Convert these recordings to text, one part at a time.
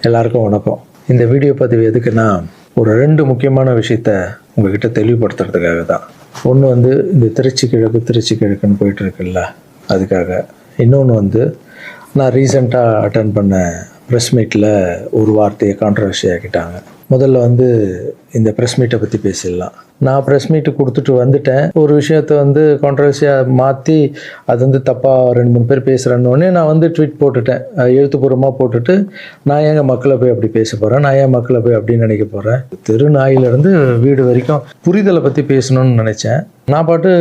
எல்லாருக்கும் வணக்கம். இந்த வீடியோ பதிவு எதுக்குன்னா, ஒரு 2 முக்கியமான விஷயத்த உங்ககிட்ட தெளிவுபடுத்துறதுக்காக தான். ஒன்று இந்த திருச்சி கிழக்குன்னு போயிட்டு இருக்குல்ல, அதுக்காக. இன்னொன்று நான் ரீசெண்டாக அட்டன் பண்ண ப்ரெஸ் மீட்டில் ஒரு வார்த்தையை கான்ட்ரவர்சி ஆக்கிட்டாங்க. முதல்ல இந்த ப்ரெஸ் மீட்டை பற்றி பேசிடலாம். நான் ப்ரெஸ் மீட்டு கொடுத்துட்டு வந்துட்டேன். ஒரு விஷயத்தை கான்ட்ரவர்சியாக மாற்றி அது தப்பாக 2-3 பேர் பேசுகிறேன்னொடனே நான் ட்வீட் போட்டுட்டேன். எழுத்துப்பூர்வமாக போட்டுட்டு, நான் ஏங்க மக்களை போய் அப்படி பேச போகிறேன், நான் ஏன் மக்களை போய் அப்படின்னு நினைக்க போகிறேன். தெரு நாயிலிருந்து வீடு வரைக்கும் புரிதலை பற்றி பேசணும்னு நினச்சேன். நான் பாட்டு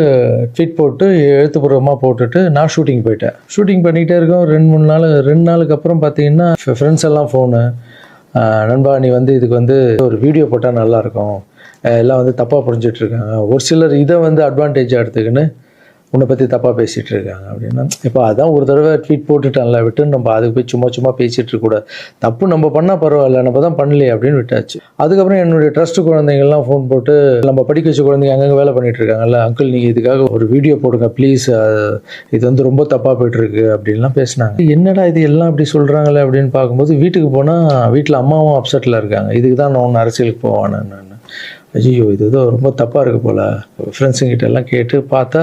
ட்வீட் போட்டு எழுத்துப்பூர்வமாக போட்டுட்டு நான் ஷூட்டிங் போயிட்டேன். ஷூட்டிங் பண்ணிக்கிட்டே இருக்கோம். 2 நாளுக்கு அப்புறம் பார்த்தீங்கன்னா ஃப்ரெண்ட்ஸ் எல்லாம் ஃபோனு, நண்பா நீ இதுக்கு ஒரு வீடியோ போட்டால் நல்லாயிருக்கும், எல்லாம் தப்பாக புரிஞ்சிட்டு இருக்காங்க, ஒரு சிலர் இதை அட்வான்டேஜாக எடுத்துக்கின்னு உன்னை பற்றி தப்பாக பேசிகிட்டு இருக்காங்க அப்படின்னா, இப்போ அதான் ஒரு தடவை ட்வீட் போட்டுட்டான்ல, விட்டு நம்ம அதுக்கு போய் சும்மா பேசிகிட்டு இருக்கக்கூடாது. தப்பு நம்ம பண்ணால் பரவாயில்ல, நம்ம தான் பண்ணலையே அப்படின்னு விட்டாச்சு. அதுக்கப்புறம் என்னுடைய ட்ரஸ்ட்டு குழந்தைங்கள்லாம் ஃபோன் போட்டு, நம்ம படிக்க வச்ச குழந்தைங்க அங்கங்கே வேலை பண்ணிகிட்டு இருக்காங்கல்ல, அங்கிள் நீங்கள் இதுக்காக ஒரு வீடியோ போடுங்க ப்ளீஸ், இது ரொம்ப தப்பாக போய்ட்டுருக்கு அப்படின்லாம் பேசினாங்க. என்னடா இது எல்லாம் இப்படி சொல்கிறாங்களே அப்படின்னு பார்க்கும்போது, வீட்டுக்கு போனால் வீட்டில் அம்மாவும் அப்செட்டில் இருக்காங்க. இதுக்கு தான் நான் ஒன்று அரசியலுக்கு போவானு. நான் ஐயோ இது ஏதோ ரொம்ப தப்பாக இருக்குது போல். ஃப்ரெண்ட்ஸுங்கிட்ட எல்லாம் கேட்டு பார்த்தா,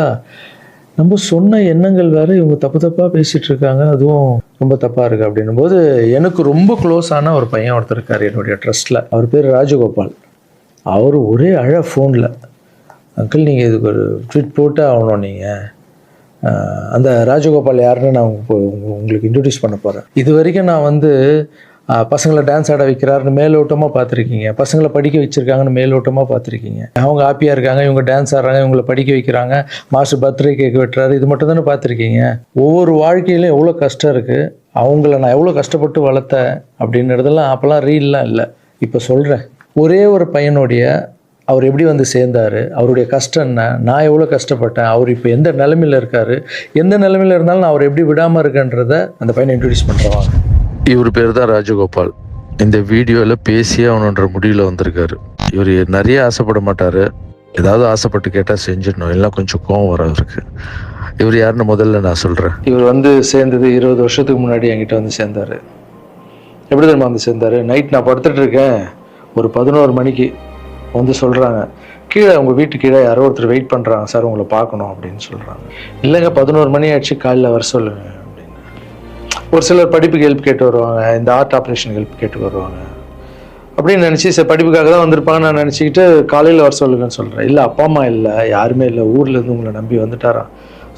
நம்ம சொன்ன எண்ணங்கள் வேறு, இவங்க தப்பாக பேசிகிட்டு இருக்காங்க, அதுவும் ரொம்ப தப்பாக இருக்குது அப்படின்னும் போது, எனக்கு ரொம்ப க்ளோஸான ஒரு பையன் ஒருத்தர் இருக்கார் என்னுடைய ட்ரஸ்ட்டில். அவர் பேர் ராஜகோபால். அவர் ஒரே ஃபோனில், அங்கிள் நீங்கள் இதுக்கு ஒரு ட்வீட் போட்டு ஆகணும், நீங்கள் அந்த ராஜகோபால் யாருன்னு நான் உங்களுக்கு இன்ட்ரடியூஸ் பண்ண போகிறேன். இது வரைக்கும் நான் பசங்களை டான்ஸ் ஆட வைக்கிறாருன்னு மேலோட்டமாக பார்த்துருக்கீங்க, பசங்களை படிக்க வச்சுருக்காங்கன்னு மேலோட்டமாக பார்த்துருக்கீங்க, அவங்க ஹாப்பியாக இருக்காங்க, இவங்க டான்ஸ் ஆடுறாங்க, இவங்களை படிக்க வைக்கிறாங்க, மாஸ்டர் பர்த்டே கேக் வெட்டுறாரு, இது மட்டும் தானே பார்த்துருக்கீங்க. ஒவ்வொரு வாழ்க்கையிலும் எவ்வளோ கஷ்டம் இருக்குது, அவங்கள நான் எவ்வளோ கஷ்டப்பட்டு வளர்த்தேன் அப்படின்றதெல்லாம் அப்போல்லாம் ரீல்லாம் இல்லை. இப்போ சொல்கிறேன், ஒரே ஒரு பையனுடைய அவர் எப்படி சேர்ந்தார், அவருடைய கஷ்டம் என்ன, நான் எவ்வளோ கஷ்டப்பட்டேன், அவர் இப்போ எந்த நிலைமையில் இருக்கார், எந்த நிலைமையில் இருந்தாலும் நான் அவர் எப்படி விடாமல் இருக்கன்றதை அந்த பையனை இன்ட்ரடியூஸ் பண்ணுறவாங்க. இவர் பேர் தான் ராஜகோபால். இந்த வீடியோவில் பேசியே அவனுன்ற முடிவில் வந்திருக்காரு. இவர் நிறைய ஆசைப்பட மாட்டார், ஏதாவது ஆசைப்பட்டு கேட்டால் செஞ்சிடணும், எல்லாம் கொஞ்சம் கோவம் வர அவருக்கு. இவர் யாருன்னு முதல்ல நான் சொல்கிறேன். இவர் சேர்ந்தது 20 வருஷத்துக்கு முன்னாடி என்கிட்ட சேர்ந்தார். எப்படி தெரியுமா சேர்ந்தார்? நைட் நான் படுத்துட்டு இருக்கேன், ஒரு 11 மணிக்கு சொல்கிறாங்க, கீழே உங்கள் வீட்டு கீழே யாரோ ஒருத்தர் வெயிட் பண்ணுறாங்க சார், உங்களை பார்க்கணும் அப்படின்னு சொல்கிறாங்க. இல்லைங்க 11 மணி ஆயிடுச்சு, காலையில் வர சொல்லுங்க அப்படின்னு. ஒரு சிலர் படிப்புக்கு ஹெல்ப் கேட்டு வருவாங்க, இந்த ஆர்ட் ஆப்ரேஷன் ஹெல்ப் கேட்டு வருவாங்க அப்படின்னு நினச்சி, சரி படிப்புக்காக தான் வந்திருப்பாங்க நான் நினச்சிக்கிட்டு காலையில் வர சொல்லுங்கன்னு சொல்கிறேன். இல்லை அப்பா அம்மா இல்லை, யாருமே இல்லை, ஊர்லேருந்து உங்களை நம்பி வந்துட்டாராம்,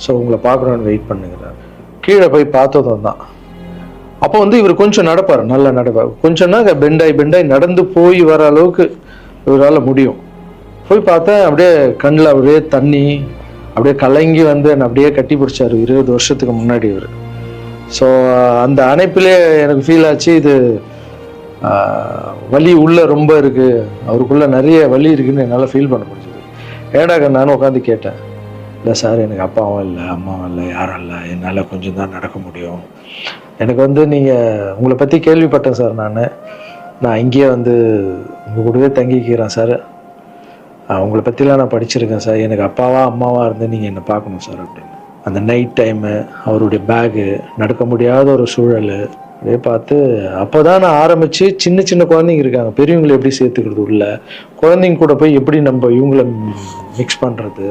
ஸோ உங்களை பார்க்கணுன்னு வெயிட் பண்ணுங்கிறார். கீழே போய் பார்த்ததும் தான். அப்போ இவர் கொஞ்சம் நடப்பார், நல்லா நடப்பார். கொஞ்சம்னா பெண்டாய் நடந்து போய் வர அளவுக்கு இவரால் முடியும். போய் பார்த்தேன், அப்படியே கண்ணில் அப்படியே தண்ணி, அப்படியே கலங்கி என்னை அப்படியே கட்டி பிடிச்சார் 20 வருஷத்துக்கு முன்னாடி இவர். ஸோ அந்த அணைப்பிலே எனக்கு ஃபீல் ஆச்சு, இது வலி உள்ளே ரொம்ப இருக்குது, அவருக்குள்ளே நிறைய வலி இருக்குதுன்னு என்னால் ஃபீல் பண்ண முடிஞ்சது. ஏடாக நானும் உட்காந்து கேட்டேன், இல்லை சார் எனக்கு அப்பாவும் இல்லை அம்மாவும் இல்லை யாரும் இல்லை, என்னால் கொஞ்சம் தான் நடக்க முடியும், எனக்கு நீங்கள் உங்களை பற்றி கேள்விப்பட்டேன் சார், நான் இங்கேயே உங்கள் கூடவே தங்கிக்கிறேன் சார், உங்களை பற்றிலாம் நான் படிச்சிருக்கேன் சார், எனக்கு அப்பாவா அம்மாவா இருந்து நீங்கள் என்னை பார்க்கணும் சார் அப்படின்னு. அந்த நைட் டைமு, அவருடைய பேகு, நடக்க முடியாத ஒரு சூழல் அப்படியே பார்த்து, அப்போ தான் நான் ஆரம்பித்து சின்ன குழந்தைங்க இருக்காங்க, பெரியவங்களை எப்படி சேர்த்துக்கிறது உள்ள, குழந்தைங்க கூட போய் எப்படி நம்ம இவங்கள மிக்ஸ் பண்ணுறது,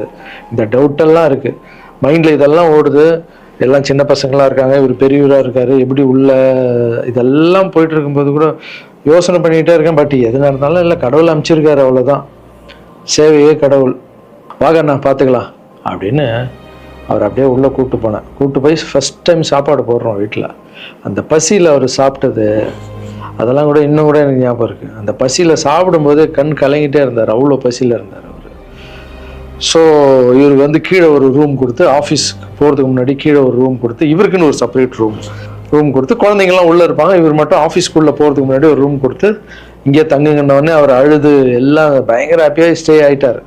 இந்த டவுட்டெல்லாம் இருக்குது மைண்டில், இதெல்லாம் ஓடுது. எல்லாம் சின்ன பசங்களாக இருக்காங்க, இவர் பெரியவராக இருக்கார், எப்படி உள்ள இதெல்லாம் போயிட்டு இருக்கும்போது கூட யோசனை பண்ணிக்கிட்டே இருக்கேன். பட் எது நடந்தாலும் இல்லை, கடவுள் அமைச்சிருக்காரு, அவ்வளோதான், சேவையே கடவுள், வாங்க நான் பார்த்துக்கலாம் அப்படின்னு அவர் அப்படியே உள்ளே கூப்பிட்டு போய் ஃபஸ்ட் டைம் சாப்பாடு போடுறோம் வீட்டில். அந்த பசியில் அவர் சாப்பிட்டது அதெல்லாம் கூட இன்னும் கூட எனக்கு ஞாபகம் இருக்குது. அந்த பசியில் சாப்பிடும்போது கண் கலங்கிட்டே இருந்தார், அவ்வளோ பசியில் இருந்தார் அவர். ஸோ இவருக்கு கீழே ஒரு ரூம் கொடுத்து, ஆஃபீஸ்க்கு போகிறதுக்கு முன்னாடி கீழே ஒரு ரூம் கொடுத்து, இவருக்குன்னு ஒரு செப்பரேட் ரூம் கொடுத்து, குழந்தைங்கள்லாம் உள்ளே இருப்பாங்க, இவர் மட்டும் ஆஃபீஸ்க்குள்ளே போகிறதுக்கு முன்னாடி ஒரு ரூம் கொடுத்து இங்கே தங்குங்கன்னொடனே அவர் அழுது எல்லாம் பயங்கர ஹாப்பியாக ஸ்டே ஆகிட்டார்.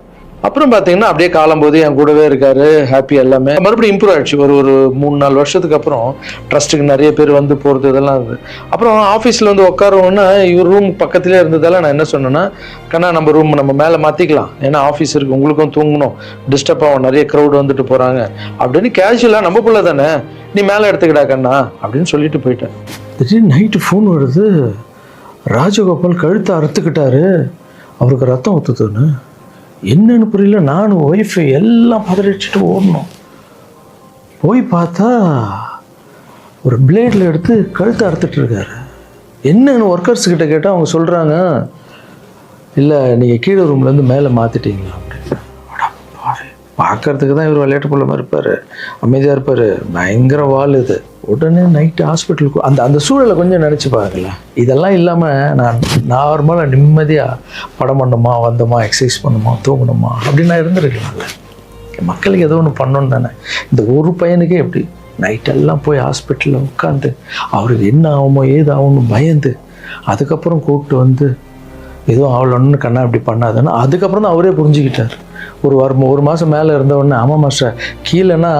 அப்புறம் பார்த்தீங்கன்னா அப்படியே காலம்போது என் கூடவே இருக்காரு, ஹாப்பி, எல்லாமே மறுபடியும் இம்ப்ரூவ் ஆயிடுச்சு. ஒரு 3-4 வருஷத்துக்கு அப்புறம் ட்ரஸ்ட்டுக்கு நிறைய பேர் போகிறது இதெல்லாம் இருந்தது. அப்புறம் ஆஃபீஸில் உட்காருவோன்னா இவர் ரூம் பக்கத்துலேயே இருந்ததால் நான் என்ன சொன்னேன்னா, கண்ணா நம்ம ரூம் நம்ம மேலே மாற்றிக்கலாம், ஏன்னா ஆஃபீஸ் இருக்குது, உங்களுக்கும் தூங்கணும், டிஸ்டர்ப் ஆகும், நிறைய க்ரௌட் வந்துட்டு போகிறாங்க அப்படின்னு கேஷுவலாக, நம்ம பிள்ளை தானே, நீ மேலே எடுத்துக்கிடா கண்ணா அப்படின்னு சொல்லிட்டு போயிட்டேன். திடீர்னு நைட்டு ஃபோன் வருது, ராஜகோபால் கழுத்தை அறுத்துக்கிட்டாரு, அவருக்கு ரத்தம் ஊற்றுதுன்னு. என்னன்னு புரியல. நானும் ஒய்ஃபு எல்லாம் பதறிச்சுட்டு ஓடணும். போய் பார்த்தா ஒரு பிளேடில் எடுத்து கழுத்தை அறுத்துட்டு இருக்காரு. என்னன்னு ஒர்க்கர்ஸ் கிட்ட கேட்டால் அவங்க சொல்கிறாங்க, இல்லை நீங்கள் கீழே ரூம்லேருந்து மேலே மாற்றிட்டீங்களா அப்படின்னு. பார்க்கறதுக்கு தான் இவர் விளையாட்டு போல மாதிரி இருப்பார், அமைதியாக இருப்பார், பயங்கர வால் இது. உடனே நைட்டு ஹாஸ்பிட்டலுக்கு அந்த சூழலை கொஞ்சம் நினச்சி பார்க்கல. இதெல்லாம் இல்லாமல் நான் நார்மலாக நிம்மதியாக படம் பண்ணோமா, வந்தோமா, எக்ஸசைஸ் பண்ணோமா, தூங்கணுமா அப்படின்னு நான் இருந்திருக்கலாம்ல. மக்களுக்கு ஏதோ ஒன்று பண்ணணும் தானே. இந்த ஒரு பையனுக்கே எப்படி நைட்டெல்லாம் போய் ஹாஸ்பிட்டலில் உட்காந்து அவருக்கு என்ன ஆகுமோ ஏது ஆகும்னு பயந்து, அதுக்கப்புறம் கூப்பிட்டு வந்து எதுவும் ஆகலன்னு கண்ணா இப்படி பண்ணாதுன்னு அதுக்கப்புறம் தான் அவரே புரிஞ்சுக்கிட்டார். ஒரு மாதம் மேலே இருந்தவொடனே, ஆமாம் மாஸ்டர் கீழேன்னா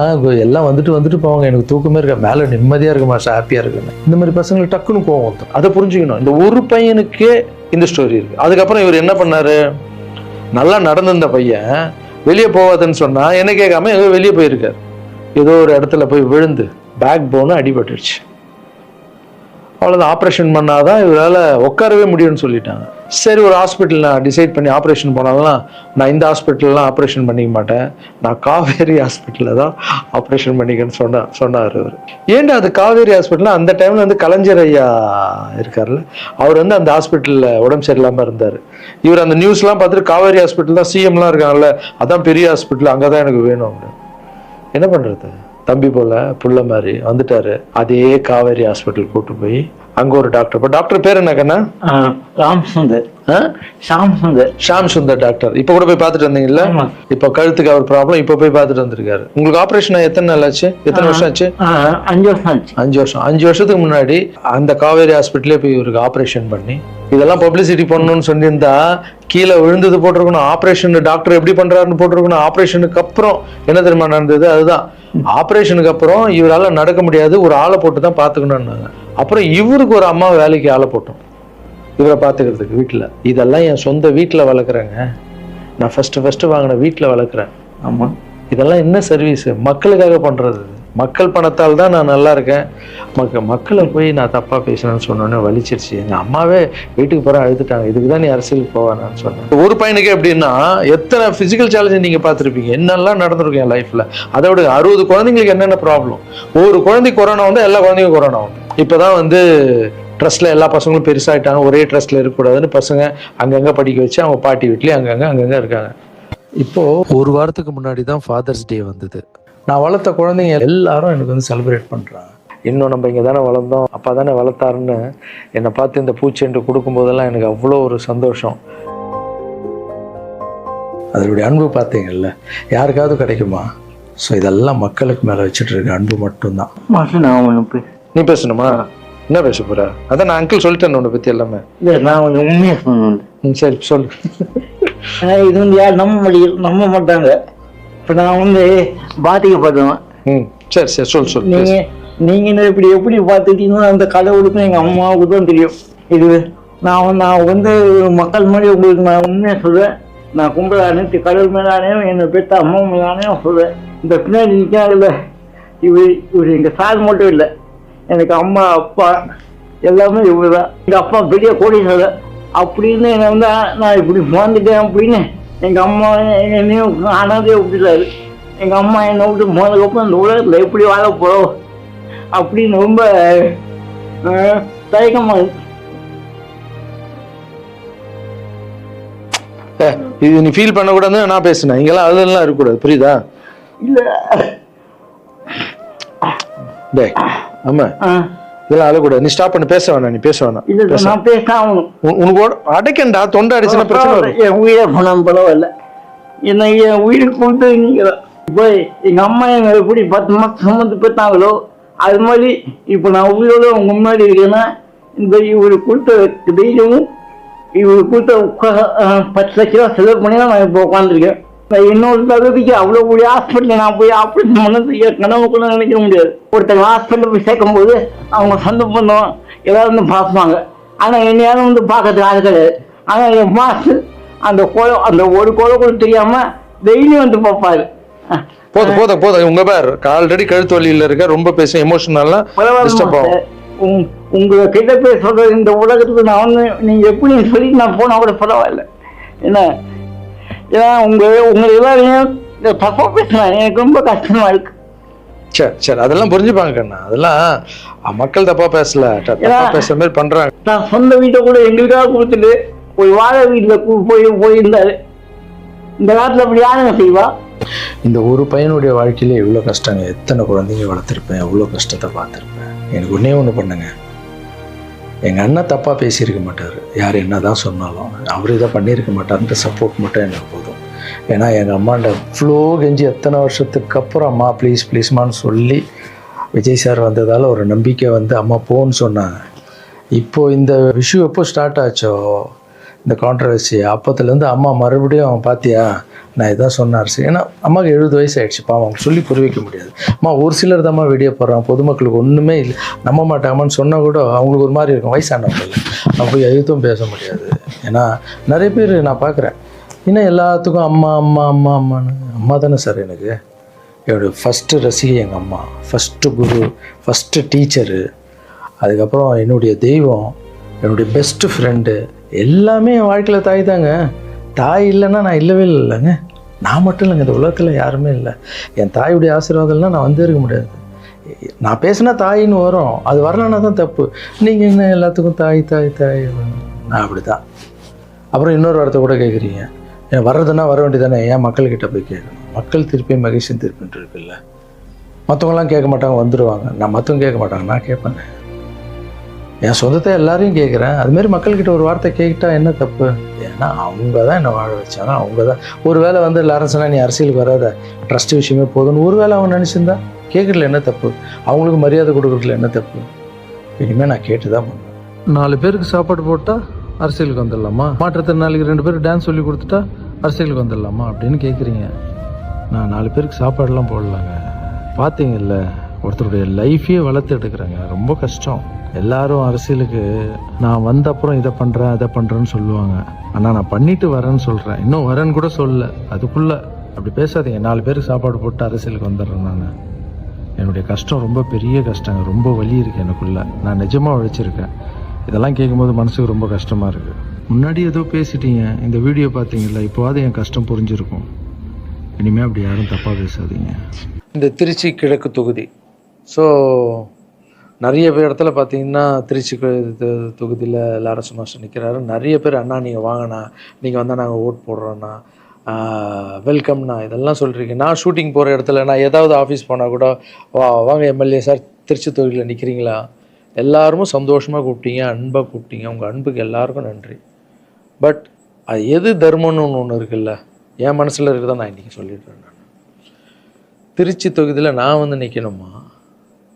எல்லாம் வந்துட்டு போவாங்க, எனக்கு தூக்கமே இருக்க, மேலே நிம்மதியாக இருக்கு மாஸ்டர், ஹாப்பியாக இருக்குன்னு. இந்த மாதிரி பசங்களுக்கு டக்குன்னு கோவம் வந்துடும். அதை புரிஞ்சுக்கணும். இந்த ஒரு பையனுக்கே இந்த ஸ்டோரி இருக்குது. அதுக்கப்புறம் இவர் என்ன பண்ணார், நல்லா நடந்திருந்த பையன் வெளியே போகாதுன்னு சொன்னால் என்ன கேட்காம ஏதோ வெளியே போயிருக்கார். ஏதோ ஒரு இடத்துல போய் விழுந்து பேக் போன்னு அடிபட்டுருச்சு. அவ்வளோதான், ஆப்ரேஷன் பண்ணாதான் இவரால் உட்காரவே முடியும்னு சொல்லிட்டாங்க. சரி, ஒரு ஹாஸ்பிட்டல் நான் டிசைட் பண்ணி ஆப்ரேஷன் போனாலும் நான் இந்த ஹாஸ்பிட்டல்லாம் ஆப்ரேஷன் பண்ணிக்க மாட்டேன், நான் காவேரி ஹாஸ்பிட்டலில் தான் ஆப்ரேஷன் பண்ணிக்கன்னு சொன்னார் அவர். ஏன்டா அது காவேரி ஹாஸ்பிட்டலில் அந்த டைமில் வந்து கலைஞர் ஐயா இருக்கார்ல, அவர் வந்து அந்த ஹாஸ்பிட்டலில் உடம்பு சரியில்லாமல் இருந்தார். இவர் அந்த நியூஸ்லாம் பார்த்துட்டு காவேரி ஹாஸ்பிட்டல் தான் சிஎம்லாம் இருக்காங்கல்ல, அதான் பெரிய ஹாஸ்பிட்டல், அங்கே தான் எனக்கு வேணும் அப்படின்னு. என்ன பண்ணுறது, தம்பி போல புள்ள மாதிரி வந்துட்டாரு. அதே காவேரி ஹாஸ்பிட்டல் கூட்டு போய் அங்க ஒரு டாக்டர், இப்போ டாக்டர் பேர் என்ன கண்ணா? ஷாம் சுந்தர் டாக்டர். இப்ப கூட போய் பார்த்துட்டு வந்தீங்கல்ல, இப்ப கழுத்துக்கு அவர் ப்ராப்ளம், இப்ப போய் பார்த்துட்டு வந்திருக்காரு. உங்களுக்கு ஆபரேஷன் எத்தனை நாள் ஆச்சு, எத்தனை வருஷம் ஆச்சு? 5 வருஷம் ஆச்சு. 5 வருஷம். 5 வருஷத்துக்கு முன்னாடி அந்த காவேரி ஹாஸ்பிட்டலே போய் இவருக்கு ஆபரேஷன் பண்ணி, இதெல்லாம் பப்ளிசிட்டி பண்ணணும்னு சொல்லியிருந்தா கீழே விழுந்தது போட்டிருக்கணும், ஆபரேஷன் டாக்டர் எப்படி பண்றாருன்னு போட்டிருக்கணும். ஆபரேஷனுக்கு அப்புறம் என்ன தெரியுமா நடந்தது, அதுதான் ஆபரேஷனுக்கு அப்புறம் இவரால நடக்க முடியாது, ஒரு ஆளை போட்டு தான் பாத்துக்கணும்னாங்க. அப்புறம் இவருக்கு ஒரு அம்மா வேலைக்கு ஆளை போட்டோம் இவரை பாத்துக்கிறதுக்கு வீட்டுல. இதெல்லாம் என் சொந்த வீட்டுல வளர்க்குறேங்க, நான் ஃபர்ஸ்ட் வாங்கின வீட்டுல வளர்க்குறேன். ஆமா, இதெல்லாம் என்ன சர்வீஸ், மக்களுக்காக பண்றது. மக்கள் பணத்தால் தான் நான் நல்லா இருக்கேன். மக்களை போய் நான் தப்பா பேசுறேன்னு சொன்னோன்னே வலிச்சிருச்சு. எங்க அம்மாவே வீட்டுக்கு போற அழுதுட்டாங்க, இதுக்கு தான் நீ அரசியலுக்கு போவானான்னு சொன்னேன். ஒரு பையனுக்கு எப்படின்னா எத்தனை பிசிக்கல் சேலஞ்ச் நீங்க பார்த்துருப்பீங்க, என்னெல்லாம் நடந்திருக்கும் என் லைஃப்ல. அதை விட 60 குழந்தைங்களுக்கு என்னென்ன ப்ராப்ளம். ஒரு குழந்தைக்கு கொரோனா வந்து எல்லா குழந்தைக்கும் கொரோனா வந்து. இப்பதான் வந்து ட்ரஸ்ட்ல எல்லா பசங்களும் பெருசாயிட்டாங்க, ஒரே ட்ரஸ்ட்ல இருக்கக்கூடாதுன்னு பசங்க அங்கங்க படிக்க வச்சு அவங்க பாட்டி வீட்லயே அங்கங்க இருக்காங்க. இப்போ ஒரு வாரத்துக்கு முன்னாடி தான் ஃபாதர்ஸ் டே வந்தது. நான் வளர்த்த குழந்தைங்க எல்லாரும் எனக்கு வந்து செலிப்ரேட் பண்ணுறாங்க. இன்னும் நம்ம இங்கே தானே வளர்ந்தோம், அப்பா தானே வளர்த்தாருன்னு என்னை பார்த்து இந்த பூச்செண்டு கொடுக்கும்போதெல்லாம் எனக்கு அவ்வளோ ஒரு சந்தோஷம். அதனுடைய அன்பு பார்த்தீங்கல்ல, யாருக்காவது கிடைக்குமா? ஸோ இதெல்லாம் மக்களுக்கு மேலே வச்சுட்டு இருக்க அன்பு மட்டும்தான். நீ பேசணுமா? என்ன பேச போற? அதான் நான் அங்கிள் சொல்லிட்டேன் உன்னை பற்றி எல்லாமே. இல்லை, நான் கொஞ்சம் உண்மையாக சொல்லணும். சரி சொல்லு. இது வந்து யார் நம்ப மாட்டாங்க. இப்போ நான் வந்து பாதிக்கப்பட்டவன். சரி சொல்லு. நீங்க எப்படி பார்த்துட்டீங்கன்னா அந்த கடவுளுக்கும் எங்க அம்மாவுக்கு தான் தெரியும். இது நான் வந்து மக்கள் மாதிரி உங்களுக்கு நான் உண்மையாக சொல்றேன். நான் கும்பல அனைத்து கடவுள் மேலானேயும் என்னை பெற்ற அம்மா மேலானேயும் சொல்றேன். இந்த பின்னாடி நிற்காதுல்ல, இவர் எங்க சார் மட்டும் இல்லை, எனக்கு அம்மா அப்பா எல்லாமே இவர் தான். எங்க அப்பா பெரிய கோடீஸ்வரர் அப்படின்னு என்னை வந்து நான் இப்படி வாழ்ந்துட்டேன் அப்படின்னு எங்க அம்மா என்னையும் அனாதையை விட்டுட்டாரு. எங்க அம்மா என்னை விட்டு போனதுக்கப்புறம் இந்த உலகத்துல எப்படி வாழ போறோம் அப்படின்னு ரொம்ப தயக்கமா இருக்கு. இது நீ ஃபீல் பண்ணக்கூடாது, நான் பேசுனேன். இங்கெல்லாம் அதெல்லாம் இருக்கக்கூடாது, புரியுதா? இல்ல டே ஆமா, இதெல்லாம் அழக்கூடாது. நீ ஸ்டாப் பண்ணி பேச வேணாம், நீ பேச வேணாம். இல்ல, நான் பேச ஆகணும். உனக்கு அடைக்கண்டா, தொண்டை அடிச்சுன்னா பிரச்சனை வரும். என் உயிரை போனாலும் பரவாயில்ல, என்ன என் உயிருக்கு கொடுத்து நீங்க இப்போ எங்க அம்மா எங்க எப்படி 10 மாசம் சுமந்து பெற்றாங்களோ அது மாதிரி இப்போ நான் உயிரோட உங்க முன்னாடி இருக்கேன்னா இந்த இவரு கொடுத்த தைரியமும் இவரு கொடுத்த 10 லட்ச ரூபா செலவு பண்ணி தான் நான் இப்போ உட்காந்துருக்கேன். இன்னொரு தகுதிக்கு அவ்வளோ கூடிய ஹாஸ்பிட்டல் நான் போய் ஆப்ரேஷன் பண்ணது கனவு கூட நினைக்க முடியாது. ஒருத்தங்க ஹாஸ்பிட்டல் போய் சேர்க்கும் போது அவங்க சொந்த பண்ணோம் ஏதாவது வந்து பார்ப்பாங்க, ஆனால் என்னையாலும் வந்து பார்க்கறதுக்கு ஆள் கிடையாது. ஆனால் என் மாசு அந்த ஒரு கோலை கூட தெரியாம டெய்லி வந்து பார்ப்பாரு. போதும் உங்க பேர் ஆல்ரெடி கழுத்து வலியில இருக்க, ரொம்ப பேச எமோஷனல்லாம் டிஸ்டர்ப் ஆகும். உங்களை கிட்ட போய் சொல்றது இந்த உலகத்துக்கு நான் வந்து நீங்கள் எப்படி சொல்லி நான் போனால் கூட பரவாயில்ல. ஏன்னா உங்களை எல்லாரையும் தப்பாக பேசுகிறேன், எனக்கு ரொம்ப கஷ்டமா இருக்கு. சரி அதெல்லாம் புரிஞ்சுப்பாங்க கண்ணா, அதெல்லாம் மக்கள் தப்பா பேசல, தப்பா பேசுற மாதிரி பண்றாங்க. நான் சொந்த வீட்டை கூட எங்களுக்காக கொடுத்துட்டு ஒரு வாழை வீட்டில் போயிருந்தாரு. இந்த காலத்தில் அப்படி யாருங்க செய்வா? இந்த ஒரு பையனுடைய வாழ்க்கையில எவ்வளோ கஷ்டங்க, எத்தனை குழந்தைங்க வளர்த்துருப்பேன், எவ்வளோ கஷ்டத்தை பார்த்துருப்பேன். எனக்கு ஒன்றே ஒன்று பண்ணுங்க, எங்கள் அண்ணன் தப்பாக பேசியிருக்க மாட்டார், யார் என்ன தான் சொன்னாலும் அவர் இதை பண்ணியிருக்க மாட்டார்ன்ற சப்போர்ட் மட்டும் எனக்கு போதும். ஏன்னா எங்கள் அம்மாண்ட ஃப்ளோ கெஞ்சி எத்தனை வருஷத்துக்கு அப்புறம் அம்மா ப்ளீஸ் ப்ளீஸ்மான்னு சொல்லி விஜய் சார் வந்ததால் ஒரு நம்பிக்கை வந்து அம்மா போன்னு சொன்னாங்க. இப்போது இந்த விஷயம் எப்போ ஸ்டார்ட் ஆச்சோ இந்த கான்ட்ரவர்சி, அப்போத்துலேருந்து அம்மா மறுபடியும் பார்த்தியா நான் இதான் சொன்னார். ஏன்னா அம்மாவுக்கு 70 வயசு ஆகிடுச்சுப்பா, அவங்க சொல்லி புரிய வைக்க முடியாது. அம்மா ஒரு சிலர் தான் வீடியோ போடுறான், பொதுமக்களுக்கு ஒன்றுமே இல்லை நம்ப மாட்டாங்கம்மான்னு சொன்னால் கூட அவங்களுக்கு ஒரு மாதிரி இருக்கும், வயசானவங்க நம்ம போய் எழுத்தும் பேச முடியாது. ஏன்னா நிறைய பேர் நான் பார்க்குறேன், இன்னும் எல்லாத்துக்கும் அம்மா அம்மா அம்மா அம்மான்னு. அம்மா தானே சார் எனக்கு என்னுடைய ஃபஸ்ட்டு ரசிகை, எங்கள் அம்மா ஃபஸ்ட்டு குரு, ஃபஸ்ட்டு டீச்சரு, அதுக்கப்புறம் என்னுடைய தெய்வம், என்னுடைய பெஸ்ட்டு ஃப்ரெண்டு, எல்லாமே என் வாழ்க்கையில் தாய் தாங்க. தாய் இல்லைன்னா நான் இல்லவே இல்லைங்க, நான் மட்டும் இல்லைங்க, இந்த உலகத்தில் யாருமே இல்லை. என் தாயுடைய ஆசீர்வாதம்னா நான் வந்து இருக்க முடியாது. நான் பேசினா தாயின்னு வரும், அது வரலன்னா தான் தப்பு. நீங்கள் என்ன எல்லாத்துக்கும் தாய் தாய் தாய், நான் அப்படி தான். அப்புறம் இன்னொரு வார்த்தை கூட கேட்குறீங்க, ஏன் வர்றதுன்னா வர வேண்டியதானே, ஏன் மக்கள்கிட்ட போய் கேட்கணும்? மக்கள் திருப்பி மகிழ்ச்சியும் திருப்பின்ட்டு இருக்குல்ல. மற்றவங்களாம் கேட்க மாட்டாங்க, வந்துடுவாங்க. நான் மற்றவங்க கேட்க மாட்டாங்க, நான் கேட்பேன். என் சொந்தத்தை எல்லாரையும் கேட்குறேன், அதுமாரி மக்கள்கிட்ட ஒரு வார்த்தை கேட்டா என்ன தப்பு? ஏன்னா அவங்க தான் என்னை வாழ வச்சாங்க, அவங்க தான். ஒரு வேளை வந்து லாரன்ஸ்னா நீ அரசியலுக்கு வராத, ட்ரஸ்ட் விஷயமே போதும்னு ஒரு வேளை அவங்க நினச்சிருந்தா கேட்குறதுல என்ன தப்பு? அவங்களுக்கு மரியாதை கொடுக்குறதுல என்ன தப்பு? இனிமேல் நான் கேட்டு தான் பண்ணுவேன். 4 பேருக்கு சாப்பாடு போட்டால் அரசியலுக்கு வந்துடலாமா? மாற்றுத்திறனாளிக்கு 2 பேருக்கு டான்ஸ் சொல்லி கொடுத்துட்டா அரசியலுக்கு வந்துடலாமா அப்படின்னு கேட்குறீங்க. நான் 4 பேருக்கு சாப்பாடெல்லாம் போடலாங்க. பார்த்தீங்கல்ல, ஒருத்தருடைய லைஃபையே வளர்த்து எடுக்கிறாங்க, ரொம்ப கஷ்டம். எல்லாரும் அரசியலுக்கு நான் வந்த அப்புறம் இதை பண்ணுறேன் அதை பண்ணுறேன்னு சொல்லுவாங்க, ஆனால் நான் பண்ணிட்டு வரேன்னு சொல்கிறேன், இன்னும் வரேன்னு கூட சொல்ல. அதுக்குள்ளே அப்படி பேசாதீங்க. 4 பேருக்கு சாப்பாடு போட்டு அரசியலுக்கு வந்துடுறேன். நான் என்னுடைய கஷ்டம் ரொம்ப பெரிய கஷ்டங்க, ரொம்ப வலி இருக்குது எனக்குள்ளே. நான் நிஜமாக உழைச்சிருக்கேன். இதெல்லாம் கேட்கும்போது மனசுக்கு ரொம்ப கஷ்டமாக இருக்குது. முன்னாடி ஏதோ பேசிட்டீங்க, இந்த வீடியோ பார்த்தீங்களா, இப்போவாது என் கஷ்டம் புரிஞ்சிருக்கும். இனிமேல் அப்படி யாரும் தப்பாக பேசாதீங்க. இந்த திருச்சி கிழக்கு தொகுதி, ஸோ நிறைய பேர் இடத்துல பார்த்தீங்கன்னா திருச்சி தொகுதியில் லாரன்ஸ் மாஸ்டர் நிற்கிறாரு. நிறைய பேர் அண்ணா நீங்கள் வாங்கண்ணா, நீங்கள் வந்தால் நாங்கள் ஓட் போடுறோண்ணா, வெல்கம்ண்ணா இதெல்லாம் சொல்கிறீங்க. நான் ஷூட்டிங் போகிற இடத்துல நான் ஏதாவது ஆஃபீஸ் போனால் கூட வாங்க எம்எல்ஏ சார் திருச்சி தொகுதியில் நிற்கிறீங்களா, எல்லாருமே சந்தோஷமாக கூப்பிட்டீங்க, அன்பாக கூப்பிட்டீங்க. உங்கள் அன்புக்கு எல்லாருக்கும் நன்றி. பட் அது எது தர்மம்னு ஒன்று இருக்குல்ல, என் மனசில் இருக்குதான் நான் இன்றைக்கி சொல்லிடுறேன். நான் திருச்சி தொகுதியில் நான் வந்து நிற்கணுமா,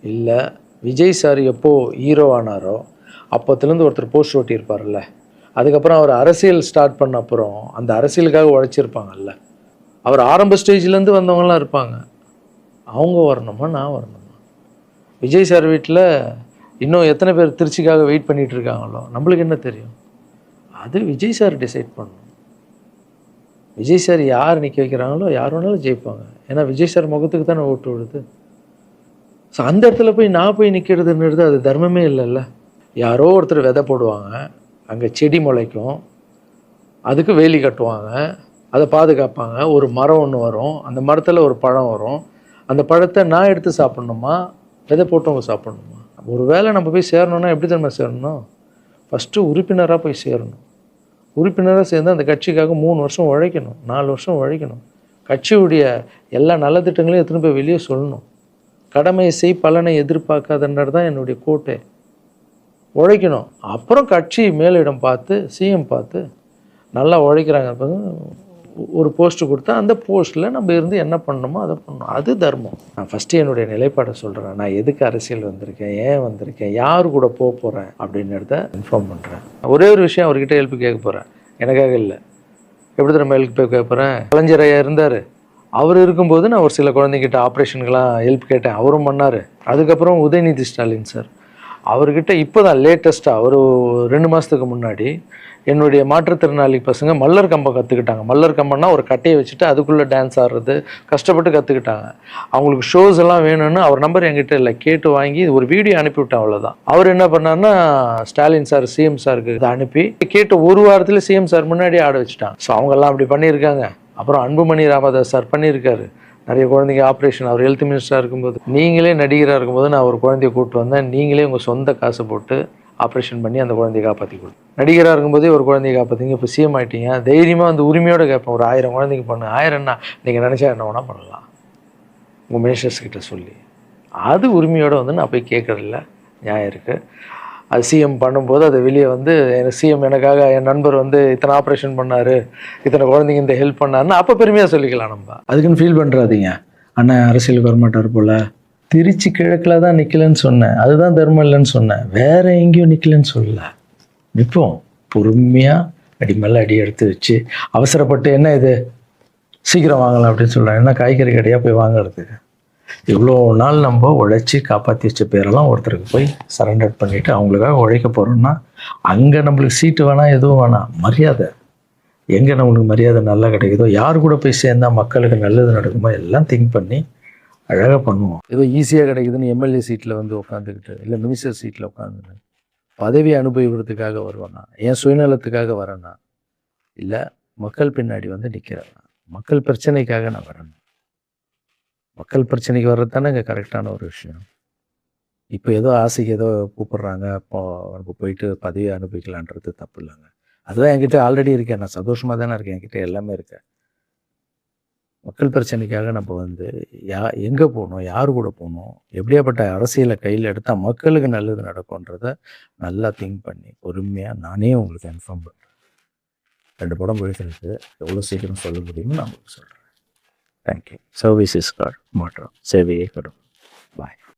இல்லை விஜய் சார் எப்போது ஹீரோ ஆனாரோ அப்போத்துலேருந்து ஒருத்தர் போஸ்ட் ஓட்டியிருப்பார்ல, அதுக்கப்புறம் அவர் அரசியல் ஸ்டார்ட் பண்ண அப்புறம் அந்த அரசியலுக்காக உழைச்சிருப்பாங்கல்ல, அவர் ஆரம்ப ஸ்டேஜ்லேருந்து வந்தவங்களாம் இருப்பாங்க, அவங்க வரணுமா நான் வரணுமா? விஜய் சார் வீட்டில் இன்னும் எத்தனை பேர் திருச்சிக்காக வெயிட் பண்ணிகிட்டு இருக்காங்களோ நம்மளுக்கு என்ன தெரியும்? அது விஜய் சார் டிசைட் பண்ணணும். விஜய் சார் யார் நிற்க வைக்கிறாங்களோ யார் வேணாலும் ஜெயிப்பாங்க. ஏன்னா விஜய் சார் முகத்துக்கு தானே ஓட்டு விடுது. ஸோ அந்த இடத்துல போய் நான் போய் நிற்கிறதுன்றது அது தர்மமே இல்லைல்ல. யாரோ ஒருத்தர் விதை போடுவாங்க, அங்கே செடி முளைக்கும், அதுக்கு வேலி கட்டுவாங்க, அதை பாதுகாப்பாங்க. ஒரு மரம் ஒன்று வரும், அந்த மரத்தில் ஒரு பழம் வரும், அந்த பழத்தை நான் எடுத்து சாப்பிட்ணுமா, விதை போட்டவங்க சாப்பிட்ணுமா? ஒரு வேளை நம்ம போய் சேரணும்னா எப்படி தெரியுமா சேரணும்? ஃபஸ்ட்டு உறுப்பினராக போய் சேரணும். உறுப்பினராக சேர்ந்து அந்த கட்சிக்காக 3 வருஷம் உழைக்கணும், 4 வருஷம் உழைக்கணும். கட்சியுடைய எல்லா நலத்திட்டங்களையும் எத்தனை போய் வெளியே சொல்லணும். கடமையை செய் பலனை எதிர்பார்க்காதன்றது தான் என்னுடைய கோட்டை. உழைக்கணும். அப்புறம் கட்சி மேலிடம் பார்த்து சிஎம் பார்த்து நல்லா உழைக்கிறாங்க ஒரு போஸ்ட்டு கொடுத்தா அந்த போஸ்ட்டில் நம்ம இருந்து என்ன பண்ணணுமோ அதை பண்ணணும். அது தர்மம். நான் ஃபஸ்ட்டு என்னுடைய நிலைப்பாடை சொல்கிறேன். நான் எதுக்கு அரசியல் வந்திருக்கேன், ஏன் வந்திருக்கேன், யார் கூட போக போகிறேன் அப்படின்றத இன்ஃபார்ம் பண்ணுறேன். ஒரே ஒரு விஷயம் அவர்கிட்ட ஹெல்ப் கேட்க போகிறேன், எனக்காக இல்லை. எப்படி நம்ம ஹெல்ப் கேட்க போகிறேன்? கலைஞர் ஐயா இருந்தார், அவர் இருக்கும்போது நான் ஒரு சில குழந்தைங்கிட்ட ஆப்ரேஷனுக்கெல்லாம் ஹெல்ப் கேட்டேன், அவரும் பண்ணார். அதுக்கப்புறம் உதயநிதி ஸ்டாலின் சார், அவர்கிட்ட இப்போ தான் லேட்டஸ்ட்டாக ஒரு 2 மாதத்துக்கு முன்னாடி என்னுடைய மாற்றுத்திறனாளி பசங்க மல்லர் கம்பம் கற்றுக்கிட்டாங்க. மல்லர் கம்பம்னா ஒரு கட்டையை வச்சுட்டு அதுக்குள்ளே டான்ஸ் ஆடுறது கஷ்டப்பட்டு கற்றுக்கிட்டாங்க. அவங்களுக்கு ஷோஸ் எல்லாம் வேணும்னு அவர் நம்பர் என்கிட்ட இல்லை, கேட்டு வாங்கி ஒரு வீடியோ அனுப்பிவிட்டேன், அவ்வளோதான். அவர் என்ன பண்ணார்னா ஸ்டாலின் சார் சிஎம் சாருக்கு இதை அனுப்பி கேட்டு ஒரு வாரத்தில் சிஎம் சார் முன்னாடி ஆட வச்சுட்டாங்க. ஸோ அவங்கெல்லாம் அப்படி பண்ணியிருக்காங்க. அப்புறம் அன்புமணி ராமதாஸ் சார் பண்ணியிருக்காரு. நிறைய குழந்தைங்க ஆப்ரேஷன், அவர் ஹெல்த் மினிஸ்டராக இருக்கும்போது, நீங்களே நடிகராக இருக்கும்போது நான் ஒரு குழந்தைய கூப்பிட்டு வந்தேன், நீங்களே உங்கள் சொந்த காசை போட்டு ஆப்ரேஷன் பண்ணி அந்த குழந்தைய காப்பாற்றி கொடு. நடிகராக இருக்கும்போதே ஒரு குழந்தைய காப்பாற்றிங்க, இப்போ சிஎம் ஆகிட்டீங்க, தைரியமாக வந்து உரிமையோடு கேட்பேன், ஒரு 1000 குழந்தைக்கு பண்ணு. 1000 நீங்கள் நினச்சா என்ன வேணால் பண்ணலாம் உங்கள் மினிஸ்டர்ஸ் கிட்ட சொல்லி. அது உரிமையோடு வந்து நான் போய் கேட்குறதில்ல, நியாயம் இருக்குது. அது சிஎம் பண்ணும்போது அதை வெளியே வந்து சிஎம் எனக்காக என் நண்பர் வந்து இத்தனை ஆப்ரேஷன் பண்ணார், இத்தனை குழந்தைங்க இந்த ஹெல்ப் பண்ணாருன்னு அப்போ பெருமையாக சொல்லிக்கலாம். நம்ம அதுக்குன்னு ஃபீல் பண்ணுறாதீங்க. அண்ணன் அரசியலுக்கு வரமாட்டார் போல். திருச்சி கிழக்கில் தான் நிற்கலன்னு சொன்னேன், அதுதான் தர்மம் இல்லைன்னு சொன்னேன், வேற எங்கேயும் நிற்கலன்னு சொல்லல. நிற்போம் பொறுமையாக, அடி மேலே அடி எடுத்து வச்சு. அவசரப்பட்டு என்ன இது சீக்கிரம் வாங்கலாம் அப்படின்னு சொல்கிறேன். என்ன காய்கறி கடையாக போய் வாங்குறதுக்கு? இவ்வளோ நாள் நம்ம உழைச்சி காப்பாற்றி வச்ச பேரெல்லாம் ஒருத்தருக்கு போய் சரண்டர் பண்ணிவிட்டு அவங்களுக்காக உழைக்க போகிறோம்னா அங்கே நம்மளுக்கு சீட்டு வேணாம், எதுவும் வேணாம், மரியாதை. எங்கே நம்மளுக்கு மரியாதை நல்லா கிடைக்குதோ, யார் கூட போய் சேர்ந்தால் மக்களுக்கு நல்லது நடக்குமோ எல்லாம் திங்க் பண்ணி அழகாக பண்ணுவோம். ஏதோ ஈஸியாக கிடைக்குதுன்னு எம்எல்ஏ சீட்டில் வந்து உட்காந்துக்கிட்டு, இல்லை மினிஸ்டர் சீட்டில் உட்காந்துட்டு பதவி அனுபவிக்கிறதுக்காக வருவானா, என் சுயநலத்துக்காக வரேனா, இல்லை மக்கள் பின்னாடி வந்து நிற்கிறேன்னா, மக்கள் பிரச்சனைக்காக நான் வரேன். மக்கள் பிரச்சனைக்கு வர்றது தானே இங்கே கரெக்டான ஒரு விஷயம். இப்போ ஏதோ ஆசைக்கு ஏதோ கூப்பிட்றாங்க, அப்போ நம்ம போயிட்டு பதவியை அனுபவிக்கலான்றது தப்பு இல்லைங்க. அதுதான் என்கிட்ட ஆல்ரெடி இருக்கேன், நான் சந்தோஷமாக தானே இருக்கேன், என்கிட்ட எல்லாமே இருக்கேன். மக்கள் பிரச்சனைக்காக நம்ம வந்து எங்கே போகணும், யார் கூட போகணும், எப்படியாப்பட்ட அரசியலை கையில் எடுத்தால் மக்களுக்கு நல்லது நடக்கும்ன்றத நல்லா திங்க் பண்ணி பொறுமையாக நானே உங்களுக்கு இன்ஃபார்ம் பண்ணுறேன். 2 படம் போயிட்டு எவ்வளோ சீக்கிரம் சொல்ல முடியுமோ நான் உங்களுக்கு சொல்கிறேன். தேங்க்யூ. சர்வீஸ் இஸ் காட், மாற்றம் சேவையே கடும். பாய்.